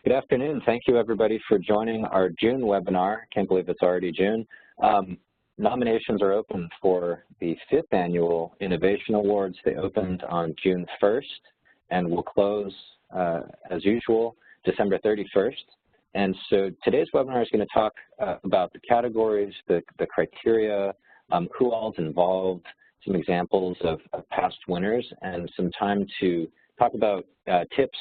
Good afternoon. Thank you, everybody, for joining our June webinar. Can't believe it's already June. Nominations are open for the 5th Annual Innovation Awards. They opened on June 1st and will close, as usual, December 31st. And so today's webinar is going to talk about the categories, the criteria, who all's involved, some examples of past winners, and some time to talk about tips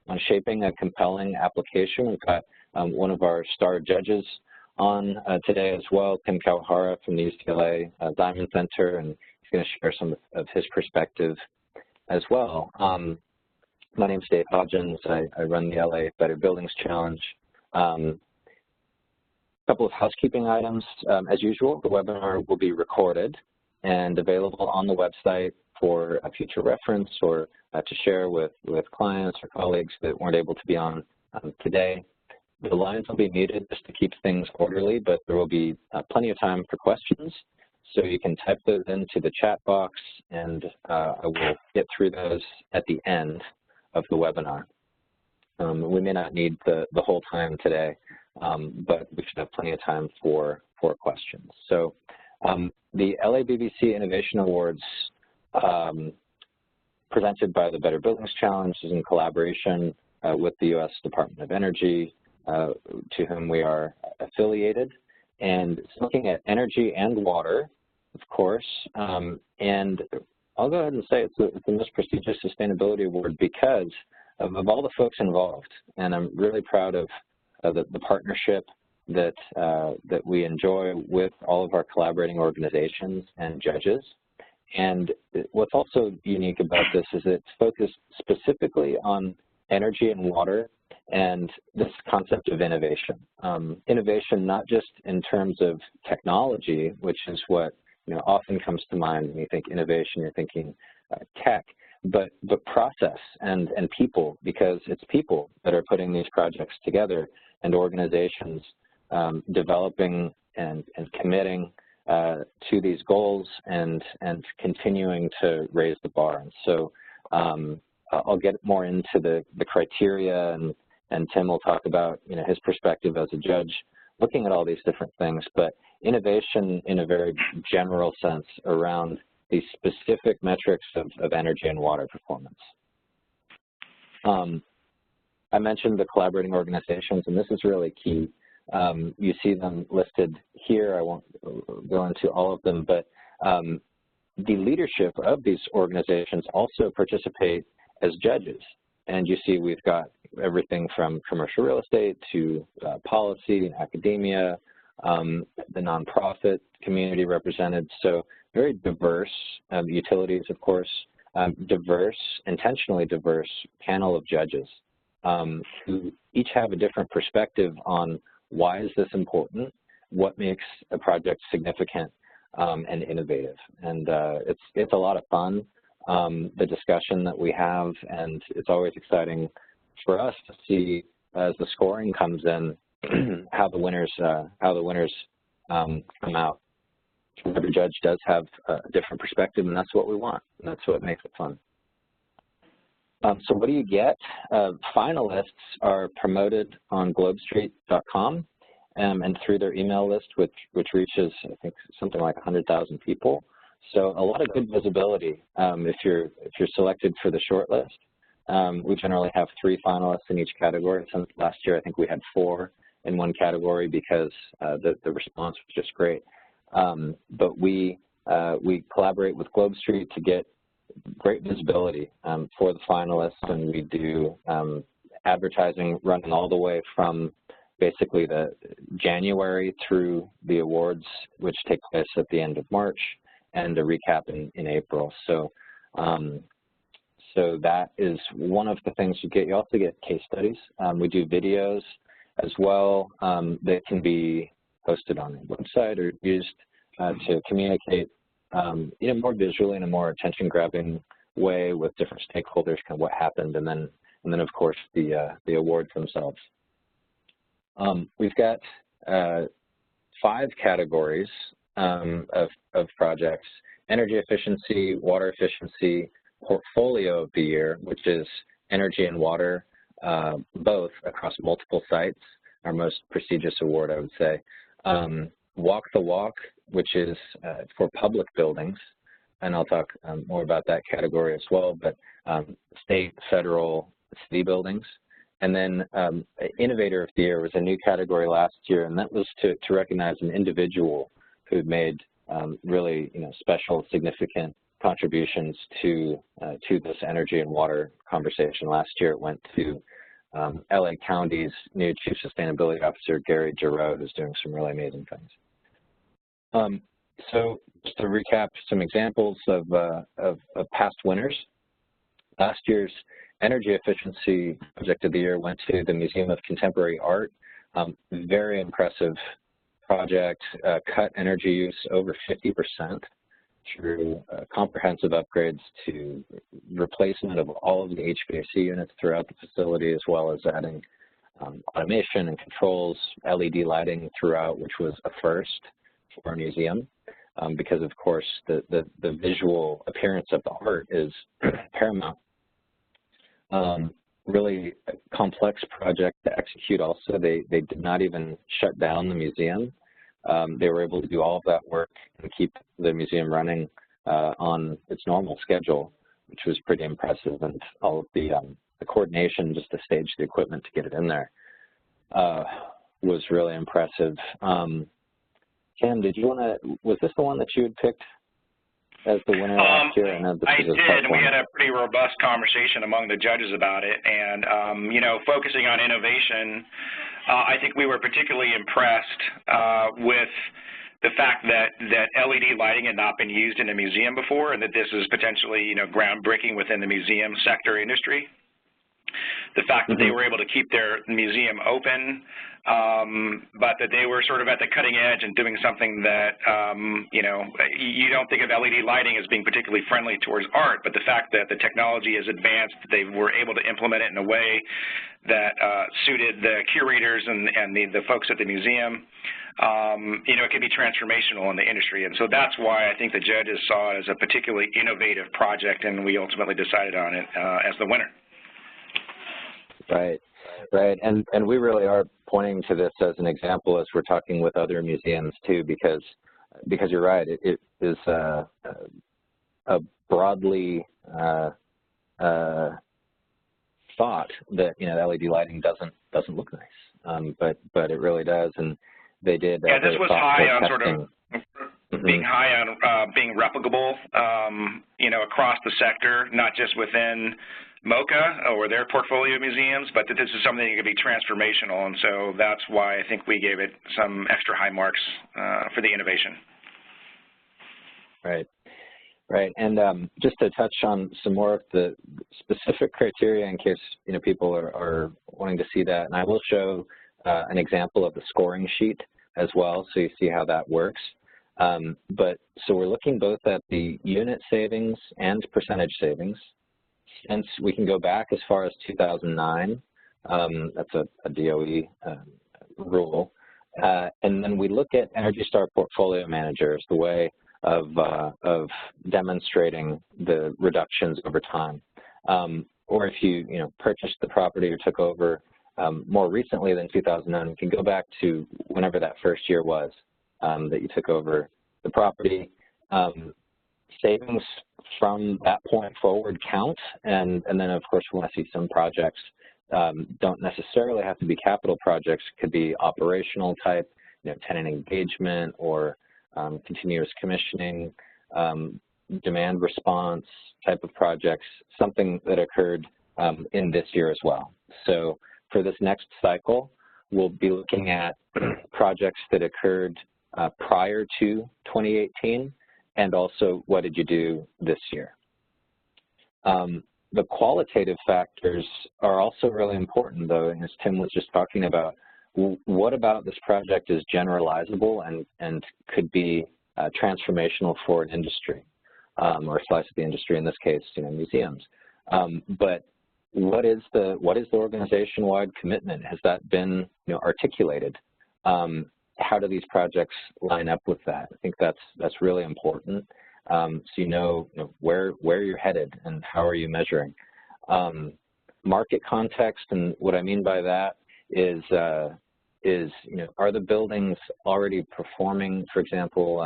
on shaping a compelling application. We've got one of our star judges on today as well, Tim Kawahara from the UCLA Diamond Center, and he's going to share some of his perspective as well. My name's Dave Hodgins. I run the LA Better Buildings Challenge. A couple of housekeeping items. As usual, the webinar will be recorded and available on the website for a future reference or to share with clients or colleagues that weren't able to be on today. The lines will be muted just to keep things orderly, but there will be plenty of time for questions. So you can type those into the chat box, and I will get through those at the end of the webinar. We may not need the whole time today, but we should have plenty of time for questions. So the LABBC Innovation Awards presented by the Better Buildings Challenge is in collaboration with the U.S. Department of Energy, to whom we are affiliated. And it's looking at energy and water, of course. And I'll go ahead and say it's the most prestigious sustainability award because of all the folks involved. And I'm really proud of the partnership that we enjoy with all of our collaborating organizations and judges. And what's also unique about this is it's focused specifically on energy and water and this concept of innovation. Innovation not just in terms of technology, which is what often comes to mind when you think innovation, you're thinking tech, but process and people, because it's people that are putting these projects together and organizations developing and committing to these goals and continuing to raise the bar. And so I'll get more into the criteria, and Tim will talk about his perspective as a judge looking at all these different things, but innovation in a very general sense around these specific metrics of energy and water performance. I mentioned the collaborating organizations, and this is really key. You see them listed here. I won't go into all of them, but the leadership of these organizations also participate as judges. And you see we've got everything from commercial real estate to policy and academia, the nonprofit community represented. So very diverse, utilities, of course, diverse, intentionally diverse panel of judges who each have a different perspective on why is this important, what makes a project significant and innovative. And it's a lot of fun, the discussion that we have, and it's always exciting for us to see as the scoring comes in how the winners come out. Every judge does have a different perspective, and that's what we want, and that's what makes it fun. So what do you get? Finalists are promoted on globestreet.com and through their email list, which reaches, I think, something like 100,000 people. So a lot of good visibility if you're selected for the shortlist. We generally have 3 finalists in each category. Since last year, I think we had 4 in one category because the response was just great. But we collaborate with GlobeStreet to get great visibility for the finalists, and we do advertising running all the way from basically the January through the awards, which take place at the end of March, and a recap in April. So so that is one of the things you get. You also get case studies. We do videos as well that can be posted on the website or used to communicate more visually in a more attention-grabbing way with different stakeholders, kind of what happened, and then of course the awards themselves. We've got 5 categories of projects: energy efficiency, water efficiency, portfolio of the year, which is energy and water both across multiple sites, our most prestigious award, I would say. Walk the Walk, which is for public buildings, and I'll talk more about that category as well, but state, federal, city buildings. And then Innovator of the Year was a new category last year, and that was to recognize an individual who made really special, significant contributions to this energy and water conversation. Last year it went to LA County's new Chief Sustainability Officer, Gary Giroux, who's doing some really amazing things. So just to recap some examples of past winners. Last year's Energy Efficiency Project of the Year went to the Museum of Contemporary Art. Very impressive project, cut energy use over 50% through comprehensive upgrades to replacement of all of the HVAC units throughout the facility, as well as adding automation and controls, LED lighting throughout, which was a first for a museum, because of course the visual appearance of the art is paramount. Really a complex project to execute also. They did not even shut down the museum. They were able to do all of that work and keep the museum running on its normal schedule, which was pretty impressive, and all of the coordination just to stage the equipment to get it in there was really impressive. Kim, did you want to, was this the one that you had picked as the winner last year? I did, and we had a pretty robust conversation among the judges about it, and focusing on innovation, I think we were particularly impressed with the fact that LED lighting had not been used in a museum before, and that this is potentially groundbreaking within the museum sector industry. The fact that they were able to keep their museum open, but that they were sort of at the cutting edge and doing something that, you don't think of LED lighting as being particularly friendly towards art, but the fact that the technology is advanced, they were able to implement it in a way that suited the curators and the folks at the museum, it can be transformational in the industry. And so that's why I think the judges saw it as a particularly innovative project, and we ultimately decided on it as the winner. Right, right, and we really are pointing to this as an example as we're talking with other museums too, because you're right, it is a broadly thought that LED lighting doesn't look nice, but it really does, and they did. Yeah, this was high on sort of being high on being replicable, across the sector, not just within MoCA or their portfolio museums, but that this is something that could be transformational, and so that's why I think we gave it some extra high marks for the innovation. Right, right, and just to touch on some more of the specific criteria in case people are wanting to see that, and I will show an example of the scoring sheet as well, so you see how that works. But so we're looking both at the unit savings and percentage savings. Since we can go back as far as 2009, that's a DOE rule, and then we look at Energy Star portfolio managers, the way of demonstrating the reductions over time, or if you purchased the property or took over more recently than 2009, we can go back to whenever that first year was that you took over the property. Savings from that point forward count, and then of course we want to see some projects don't necessarily have to be capital projects, could be operational type, tenant engagement or continuous commissioning, demand response type of projects, something that occurred in this year as well. So for this next cycle, we'll be looking at projects that occurred prior to 2018, and also what did you do this year. The qualitative factors are also really important, though, as Tim was just talking about. What about this project is generalizable and could be transformational for an industry, or a slice of the industry, in this case, museums. But what is the organization-wide commitment? Has that been articulated? How do these projects line up with that? I think that's really important, so where you're headed and how are you measuring. market context, and what I mean by that is are the buildings already performing? For example,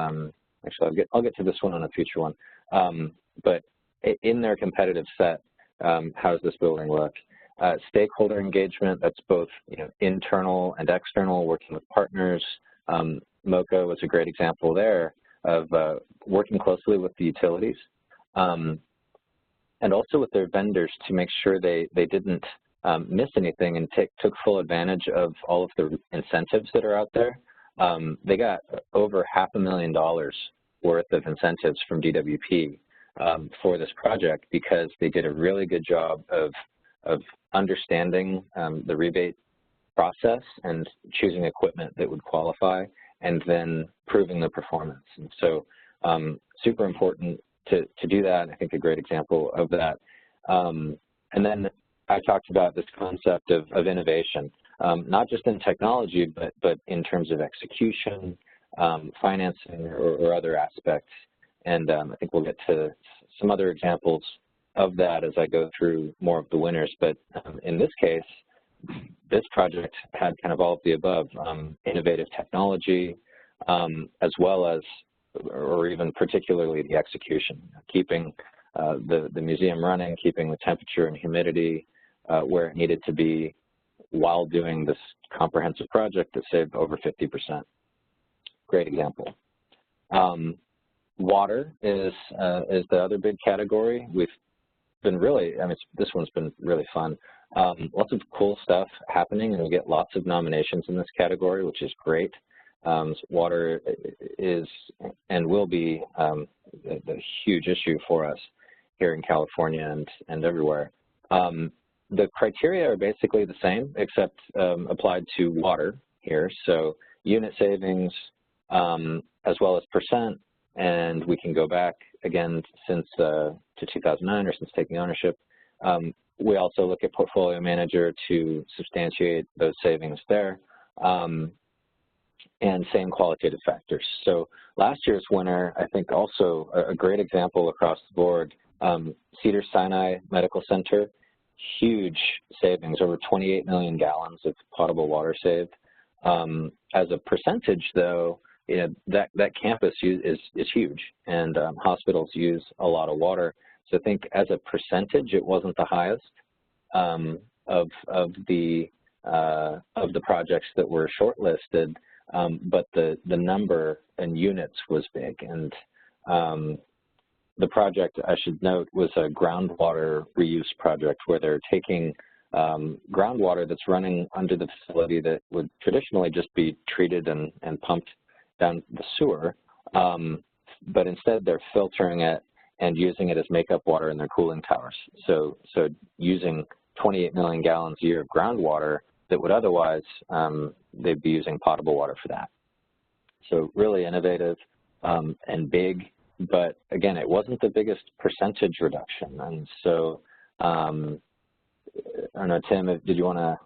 actually, I'll get to this one on a future one. But in their competitive set, how does this building look? Stakeholder engagement, that's both internal and external, working with partners. MoCA was a great example there of working closely with the utilities and also with their vendors to make sure they didn't miss anything and took full advantage of all of the incentives that are out there. They got over $500,000 worth of incentives from DWP for this project because they did a really good job of understanding the rebate process and choosing equipment that would qualify and then proving the performance. And so super important to do that. I think a great example of that. And then I talked about this concept of innovation, not just in technology, but in terms of execution, financing, or other aspects. And I think we'll get to some other examples of that as I go through more of the winners. But in this case, this project had kind of all of the above, innovative technology, as well as, or even particularly the execution, keeping the museum running, keeping the temperature and humidity where it needed to be while doing this comprehensive project that saved over 50%. Great example. Water is the other big category. We've been really, this one's been really fun. Lots of cool stuff happening, and we get lots of nominations in this category, which is great. Water is and will be a huge issue for us here in California and everywhere. The criteria are basically the same, except applied to water here. So unit savings, as well as percent, and we can go back again since to 2009 or since taking ownership. We also look at portfolio manager to substantiate those savings there, and same qualitative factors. So last year's winner, I think also a great example across the board, Cedars-Sinai Medical Center, huge savings, over 28 million gallons of potable water saved. As a percentage, though, that campus is huge, and hospitals use a lot of water. So I think as a percentage, it wasn't the highest of the projects that were shortlisted, but the number and units was big. And the project, I should note, was a groundwater reuse project where they're taking groundwater that's running under the facility that would traditionally just be treated and pumped down the sewer, but instead they're filtering it and using it as makeup water in their cooling towers. So using 28 million gallons a year of groundwater that would otherwise, they'd be using potable water for that. So really innovative and big, but again, it wasn't the biggest percentage reduction. And so, I don't know, Tim, did you want to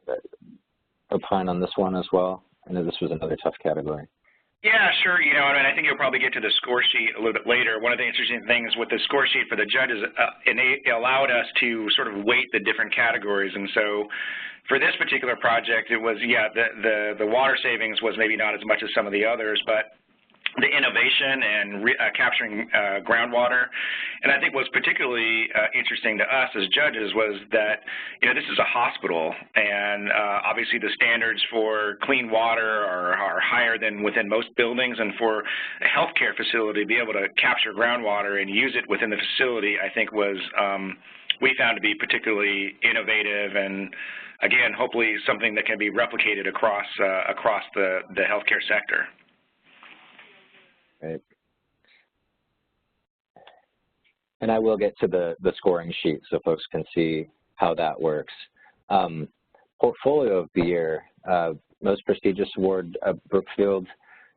opine on this one as well? I know this was another tough category. Yeah, sure. I think you'll probably get to the score sheet a little bit later. One of the interesting things with the score sheet for the judges, it allowed us to sort of weight the different categories. And so for this particular project, it was, the water savings was maybe not as much as some of the others, but the innovation and capturing groundwater. And I think what's particularly interesting to us as judges was that, this is a hospital, and obviously the standards for clean water are higher than within most buildings, and for a healthcare facility to be able to capture groundwater and use it within the facility, I think was, we found to be particularly innovative, and again, hopefully something that can be replicated across the healthcare sector. Right. And I will get to the scoring sheet so folks can see how that works. Portfolio of the year, most prestigious award, Brookfield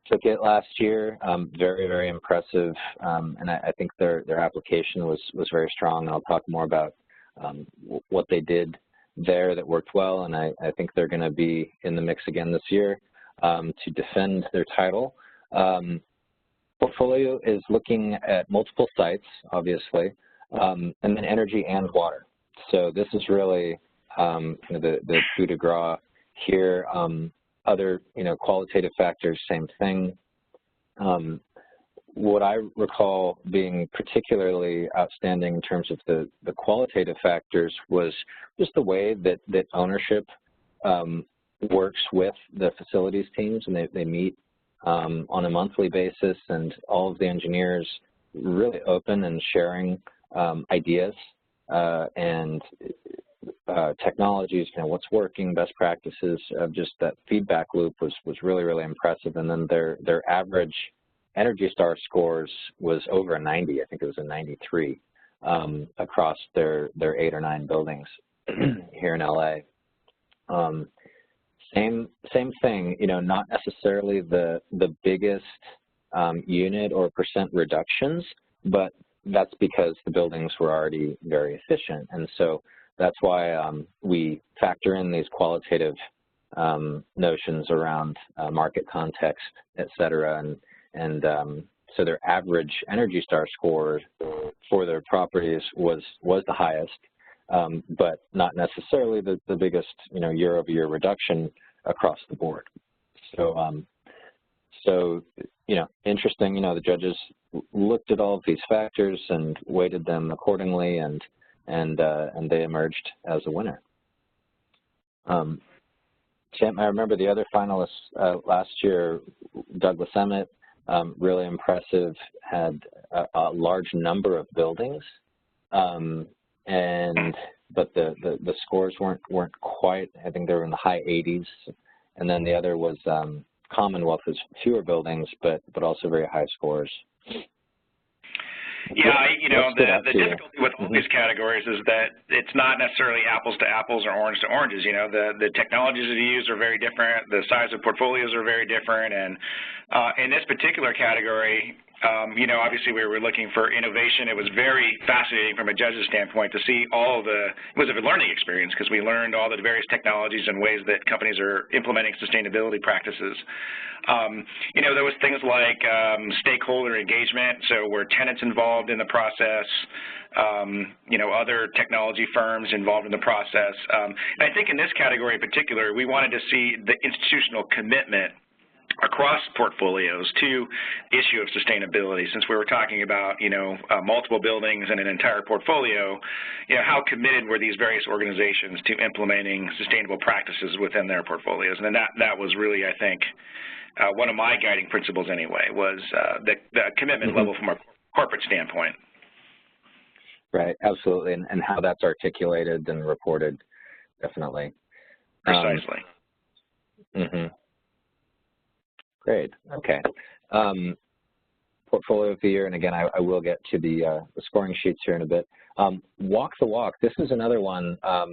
took it last year. Very, very impressive, and I think their application was very strong. And I'll talk more about what they did there that worked well, and I think they're going to be in the mix again this year to defend their title. Portfolio is looking at multiple sites, obviously, and then energy and water. So this is really the coup de grace here. Other, qualitative factors, same thing. What I recall being particularly outstanding in terms of the qualitative factors was just the way that ownership works with the facilities teams, and they meet on a monthly basis, and all of the engineers really open and sharing ideas and technologies, what's working, best practices. Just that feedback loop was really, really impressive. And then their average Energy Star scores was over a 90. I think it was a 93 across their 8 or 9 buildings here in LA. Same thing, not necessarily the biggest unit or percent reductions, but that's because the buildings were already very efficient. And so that's why we factor in these qualitative notions around market context, et cetera. And so their average Energy Star score for their properties was the highest, but not necessarily the biggest, year-over-year reduction across the board. So, interesting. The judges looked at all of these factors and weighted them accordingly, and they emerged as a winner. Tim, I remember the other finalists last year, Douglas Emmett, really impressive, had a large number of buildings, but the scores weren't quite. I think they were in the high 80s, and then the other was Commonwealth, was fewer buildings, but also very high scores. Yeah, the difficulty with all these categories is that it's not necessarily apples to apples or orange to oranges. The technologies that you use are very different. The size of portfolios are very different. And in this particular category, obviously we were looking for innovation. It was very fascinating from a judge's standpoint to see it was a learning experience, because we learned all the various technologies and ways that companies are implementing sustainability practices. There was things like stakeholder engagement, so were tenants involved in the process, other technology firms involved in the process. And I think in this category in particular, we wanted to see the institutional commitment across portfolios to issue of sustainability. Since we were talking about, multiple buildings and an entire portfolio, how committed were these various organizations to implementing sustainable practices within their portfolios? And then that was really, I think, one of my guiding principles anyway, was the commitment level from a corporate standpoint. Right, absolutely, and how that's articulated and reported, definitely. Precisely. Great, okay. Portfolio of the year, and again, I will get to the scoring sheets here in a bit. Walk the walk, this is another one. I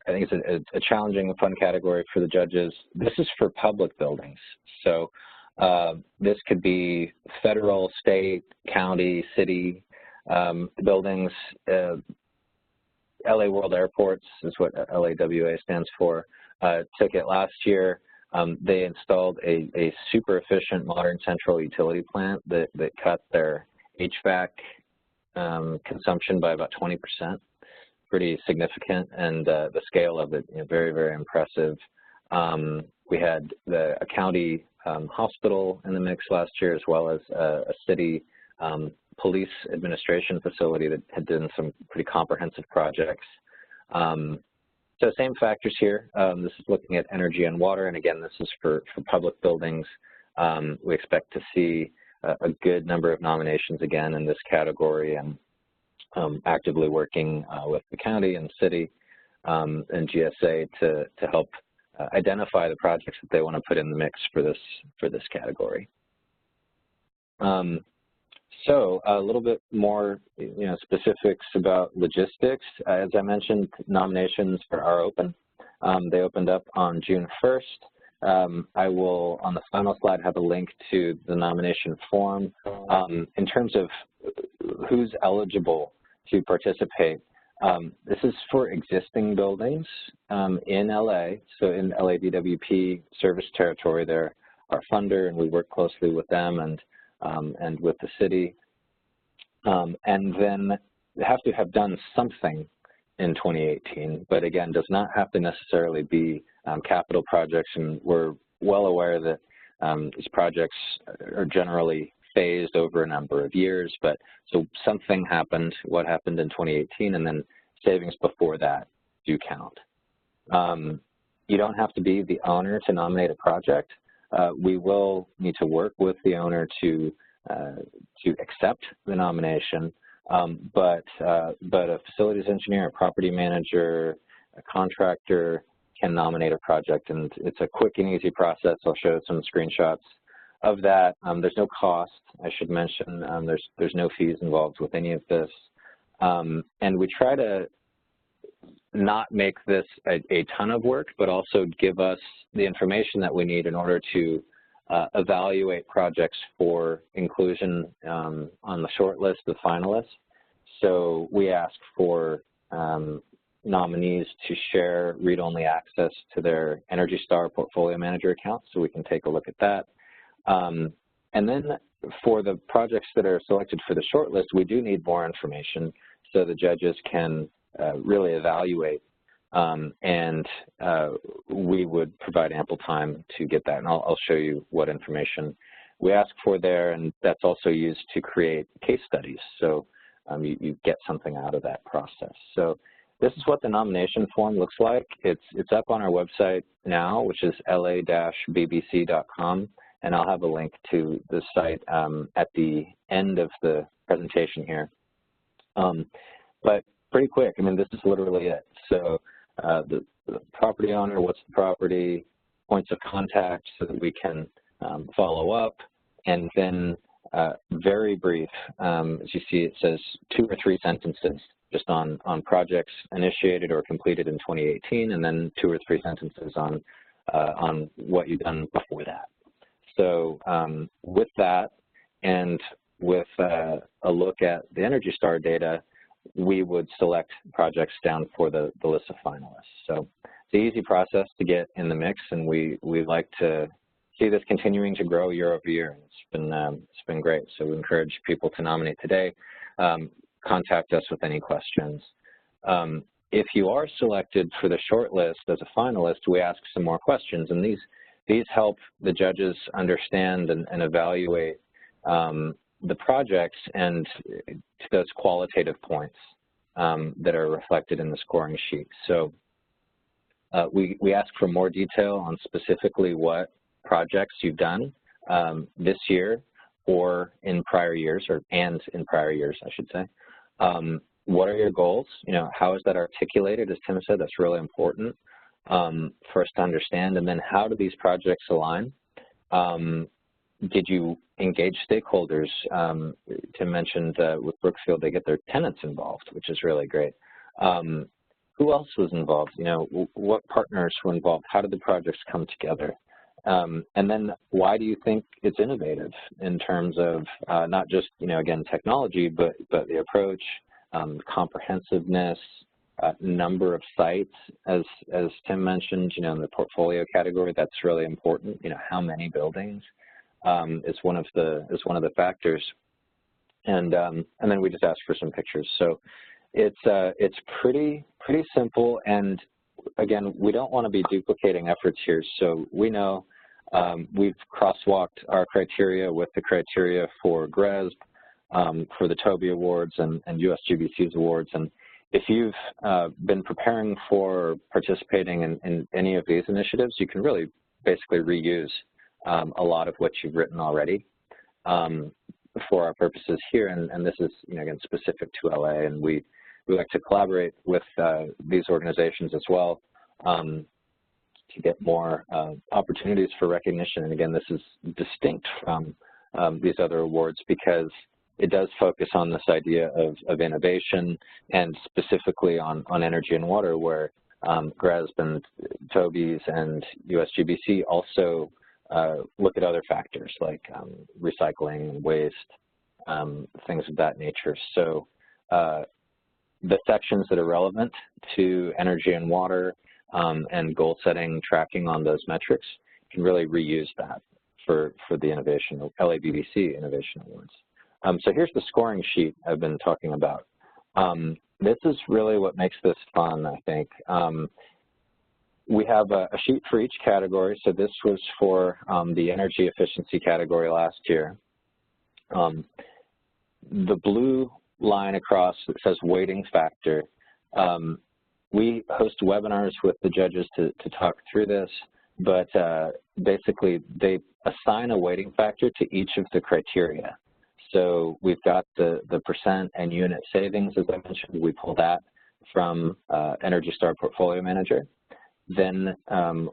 think it's a challenging and fun category for the judges. This is for public buildings. So this could be federal, state, county, city buildings. LA World Airports is what LAWA stands for. Took it last year. They installed a super efficient modern central utility plant that cut their HVAC consumption by about 20%. Pretty significant, and the scale of it, very, very impressive. We had a county hospital in the mix last year, as well as a city police administration facility that had done some pretty comprehensive projects. So same factors here. This is looking at energy and water, and again, this is for public buildings. We expect to see a good number of nominations again in this category, and actively working with the county and city and GSA to help identify the projects that they want to put in the mix for this category. So a little bit more, specifics about logistics. As I mentioned, nominations are open. They opened up on June 1st. I will, on the final slide, have a link to the nomination form. In terms of who's eligible to participate, this is for existing buildings in LA. So in LABWP service territory, they're our funder, and we work closely with them and with the city. And then they have to have done something in 2018, but again, does not have to necessarily be capital projects, and we're well aware that these projects are generally phased over a number of years, but so something happened, what happened in 2018, and then savings before that do count. You don't have to be the owner to nominate a project. We will need to work with the owner to accept the nomination, but a facilities engineer, a property manager, a contractor can nominate a project, and it's a quick and easy process. I'll show some screenshots of that. There's no cost, I should mention. There's no fees involved with any of this, and we try to not make this a ton of work, but also give us the information that we need in order to evaluate projects for inclusion on the short list of finalists. So we ask for nominees to share read-only access to their Energy Star portfolio manager account, so we can take a look at that. And then for the projects that are selected for the short list, we do need more information so the judges can really evaluate, and we would provide ample time to get that, and I'll show you what information we ask for there, and that's also used to create case studies, so you get something out of that process. So this is what the nomination form looks like. It's up on our website now, which is la-bbc.com, and I'll have a link to the site at the end of the presentation here. But pretty quick, I mean, this is literally it. So the property owner, what's the property, points of contact so that we can follow up, and then very brief, as you see, it says 2 or 3 sentences just on projects initiated or completed in 2018, and then 2 or 3 sentences on what you've done before that. So with that, and with a look at the Energy Star data, we would select projects down for the list of finalists. So it's an easy process to get in the mix, and we like to see this continuing to grow year over year. It's been great. So we encourage people to nominate today. Contact us with any questions. If you are selected for the short list as a finalist, we ask some more questions, and these help the judges understand and evaluate the projects and to those qualitative points that are reflected in the scoring sheet. So we ask for more detail on specifically what projects you've done this year or in prior years, and in prior years, I should say. What are your goals? You know, how is that articulated? As Tim said, that's really important for us to understand. And then how do these projects align? Did you engage stakeholders? Tim mentioned with Brookfield, they get their tenants involved, which is really great. Who else was involved? You know, what partners were involved? How did the projects come together? And then why do you think it's innovative in terms of not just, you know, again, technology, but the approach, comprehensiveness, number of sites, as Tim mentioned, you know, in the portfolio category, that's really important. You know, how many buildings is one of the factors, and then we just ask for some pictures. So it's pretty simple, and again, we don't want to be duplicating efforts here. So we know we've crosswalked our criteria with the criteria for GRESB, for the TOBY Awards and USGBC's awards. And if you've been preparing for participating in any of these initiatives, you can really basically reuse a lot of what you've written already for our purposes here. And this is, you know, again, specific to LA, and we like to collaborate with these organizations as well to get more opportunities for recognition. And again, this is distinct from these other awards because it does focus on this idea of innovation, and specifically on energy and water, where GRESB and TOBY's and USGBC also look at other factors like recycling, waste, things of that nature. So the sections that are relevant to energy and water and goal setting, tracking on those metrics, can really reuse that for the innovation, LABBC Innovation Awards. So here's the scoring sheet I've been talking about. this is really what makes this fun, I think. We have a sheet for each category. So this was for the energy efficiency category last year. The blue line across that says weighting factor. We host webinars with the judges to talk through this, but basically they assign a weighting factor to each of the criteria. So we've got the percent and unit savings, as I mentioned. We pull that from Energy Star Portfolio Manager. Then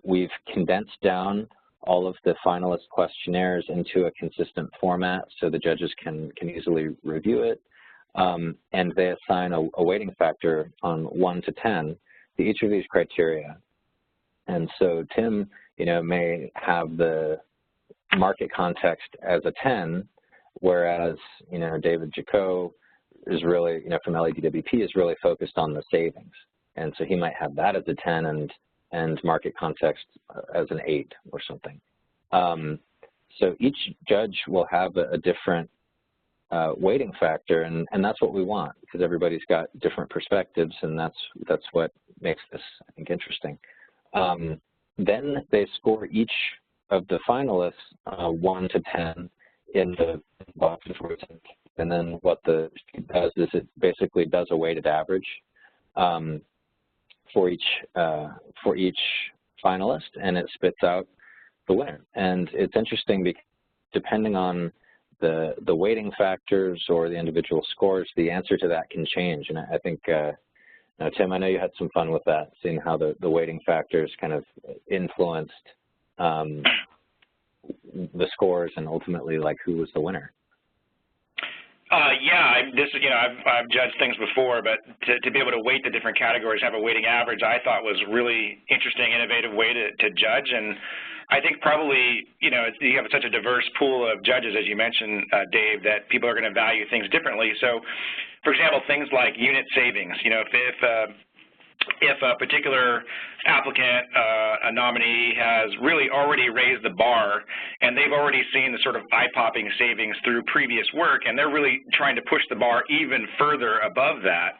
we've condensed down all of the finalist questionnaires into a consistent format so the judges can easily review it. And they assign a weighting factor on 1 to 10 to each of these criteria. And so Tim, may have the market context as a 10, whereas, David Jaco is really, from LABBC is really focused on the savings. And so he might have that as a 10 and market context as an 8 or something. So each judge will have a different weighting factor, and that's what we want, because everybody's got different perspectives, and that's what makes this, I think, interesting. Then they score each of the finalists 1 to 10 in the boxes where it's in. And then what the sheet does is it basically does a weighted average for each finalist, and it spits out the winner. And it's interesting because depending on the weighting factors or the individual scores, the answer to that can change. And I think, Tim, I know you had some fun with that, seeing how the weighting factors kind of influenced the scores and ultimately, like, who was the winner. Yeah, I've judged things before, but to be able to weight the different categories, have a weighting average, I thought was a really interesting, innovative way to judge. And I think probably, you have such a diverse pool of judges, as you mentioned, Dave, that people are going to value things differently. So, for example, things like unit savings. If a particular applicant, a nominee, has really already raised the bar and they've already seen the sort of eye-popping savings through previous work, and they're really trying to push the bar even further above that,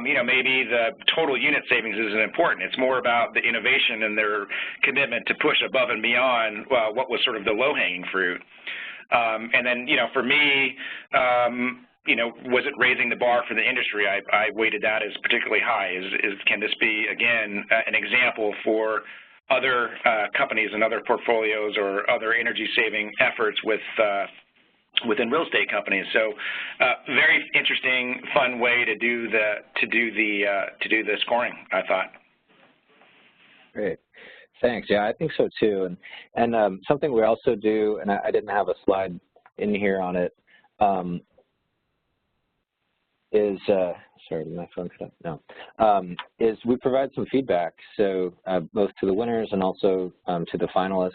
maybe the total unit savings isn't important. It's more about the innovation and their commitment to push above and beyond what was sort of the low-hanging fruit. And then, for me, was it raising the bar for the industry? I weighted that as particularly high. Can this be, again, an example for other companies and other portfolios or other energy-saving efforts within real estate companies? So, very interesting, fun way to do the scoring, I thought. Great. Thanks. Yeah, I think so too. And something we also do, and I didn't have a slide in here on it, is, sorry, did my phone cut off? No, is we provide some feedback, so both to the winners and also to the finalists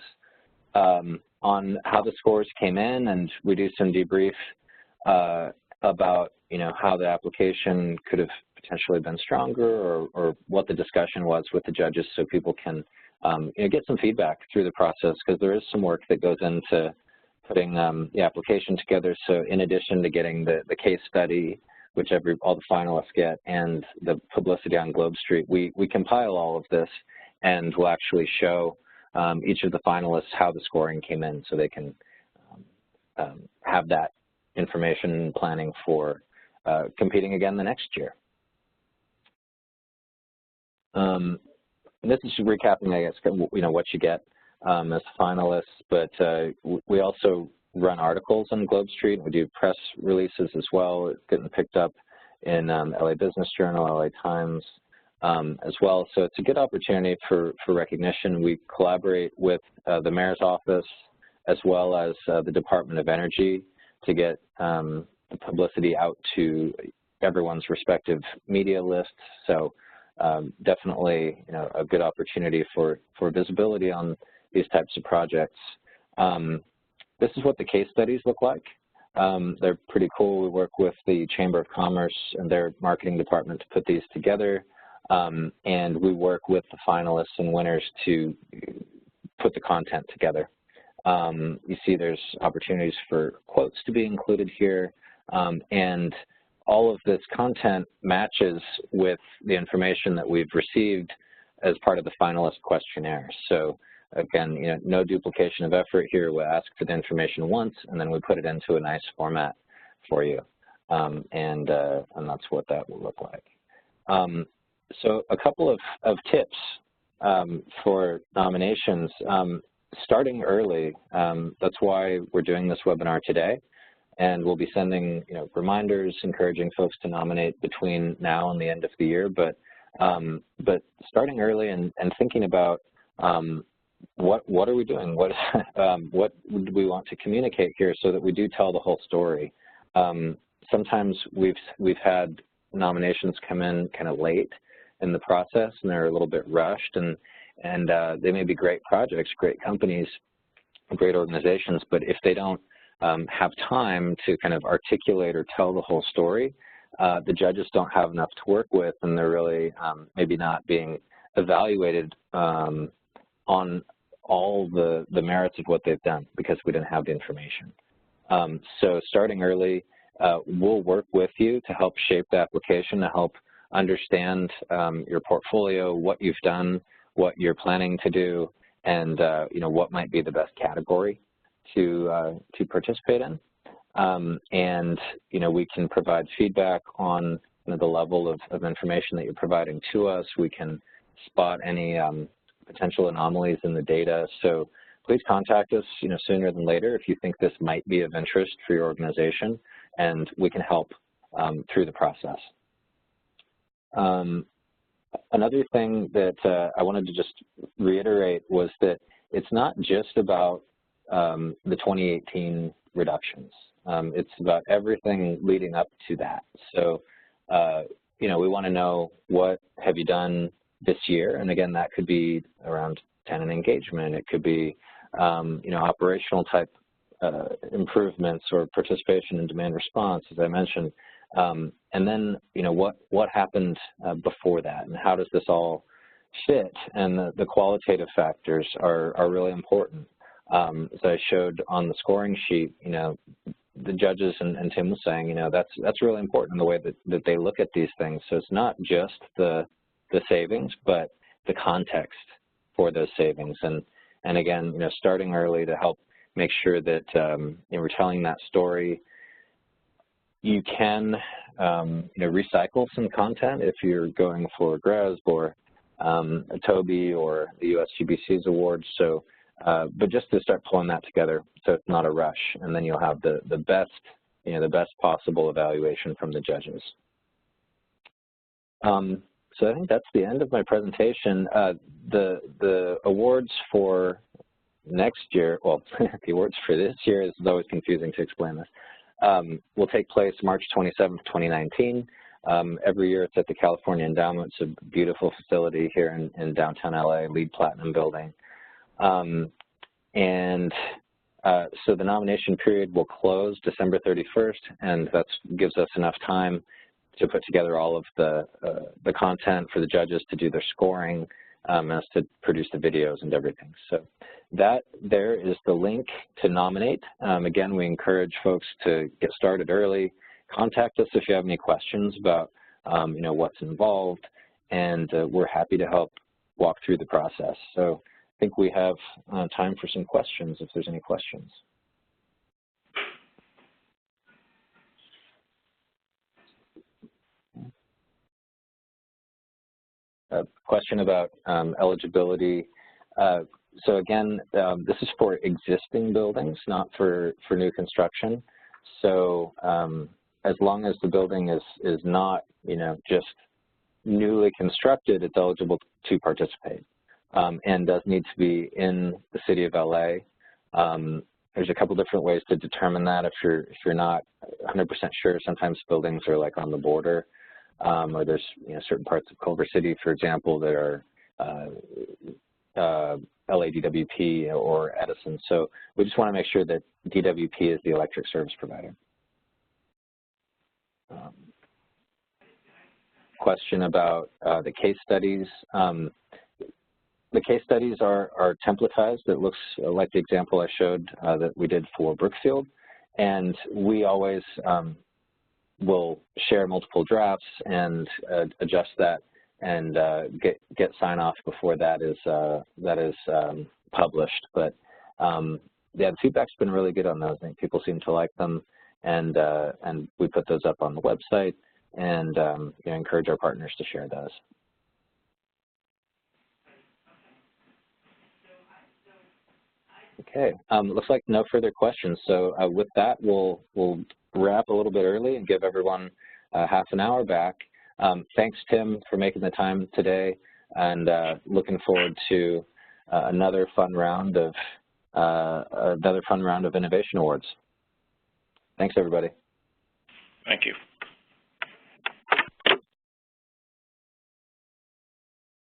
on how the scores came in, and we do some debrief about, how the application could have potentially been stronger, or what the discussion was with the judges, so people can get some feedback through the process, because there is some work that goes into putting the application together. So in addition to getting the case study, which all the finalists get, and the publicity on Globe Street, we compile all of this, and we'll actually show each of the finalists how the scoring came in, so they can have that information planning for competing again the next year. This is recapping, I guess, what you get as finalists, but we also run articles on Globe Street. We do press releases as well. It's getting picked up in LA Business Journal, LA Times as well. So it's a good opportunity for recognition. We collaborate with the mayor's office as well as the Department of Energy to get the publicity out to everyone's respective media lists. So definitely, a good opportunity for visibility on these types of projects. This is what the case studies look like. They're pretty cool. We work with the Chamber of Commerce and their marketing department to put these together, and we work with the finalists and winners to put the content together. You see there's opportunities for quotes to be included here, and all of this content matches with the information that we've received as part of the finalist questionnaire. So again, no duplication of effort here. We'll ask for the information once, and then we put it into a nice format for you, and that's what that will look like. So a couple of tips for nominations. Starting early, that's why we're doing this webinar today, and we'll be sending reminders encouraging folks to nominate between now and the end of the year. But starting early and thinking about what are we doing? What do we want to communicate here so that we do tell the whole story? Sometimes we've had nominations come in kind of late in the process, and they're a little bit rushed, and they may be great projects, great companies, great organizations, but if they don't have time to kind of articulate or tell the whole story, the judges don't have enough to work with, and they're really maybe not being evaluated on all the merits of what they've done because we didn't have the information. So starting early, we'll work with you to help shape the application, to help understand your portfolio, what you've done, what you're planning to do, and what might be the best category to participate in. And we can provide feedback on the level of information that you're providing to us. We can spot any potential anomalies in the data. So please contact us sooner than later if you think this might be of interest for your organization, and we can help through the process. Another thing that I wanted to just reiterate was that it's not just about the 2018 reductions. It's about everything leading up to that. So, we want to know what have you done this year, and again, that could be around tenant engagement. It could be, operational type improvements or participation in demand response, as I mentioned. And then, what happened before that, and how does this all fit? And the qualitative factors are really important. As I showed on the scoring sheet, the judges and Tim was saying, that's really important, the way that they look at these things. So it's not just the savings, but the context for those savings. And again, starting early to help make sure that we're telling that story. You can recycle some content if you're going for GRESB or a TOBY or the USGBC's awards. So, but just to start pulling that together so it's not a rush, and then you'll have the best, the best possible evaluation from the judges. So I think that's the end of my presentation. The awards for next year, well, the awards for this year is always confusing to explain this. Will take place March 27th, 2019. Every year it's at the California Endowment. It's a beautiful facility here in downtown LA, LEED Platinum building. So the nomination period will close December 31st, and that gives us enough time to put together all of the content for the judges to do their scoring, as to produce the videos and everything. So that there is the link to nominate. Again, we encourage folks to get started early. Contact us if you have any questions about what's involved, and we're happy to help walk through the process. So I think we have time for some questions if there's any questions. A question about eligibility. So again, this is for existing buildings, not for new construction. So as long as the building is not just newly constructed, it's eligible to participate, and does need to be in the city of LA. There's a couple different ways to determine that. If you're not 100% sure, sometimes buildings are like on the border. Or there's certain parts of Culver City, for example, that are LADWP or Edison. So we just want to make sure that DWP is the electric service provider. Question about the case studies. The case studies are templatized. It looks like the example I showed that we did for Brookfield. And we always we'll share multiple drafts and adjust that and get sign-off before that is published. But yeah, the feedback's been really good on those. I think people seem to like them, and we put those up on the website, and you know, encourage our partners to share those. Okay, looks like no further questions. So with that, we'll wrap a little bit early and give everyone half an hour back. Thanks, Tim, for making the time today, and looking forward to another fun round of Innovation Awards. Thanks, everybody. Thank you.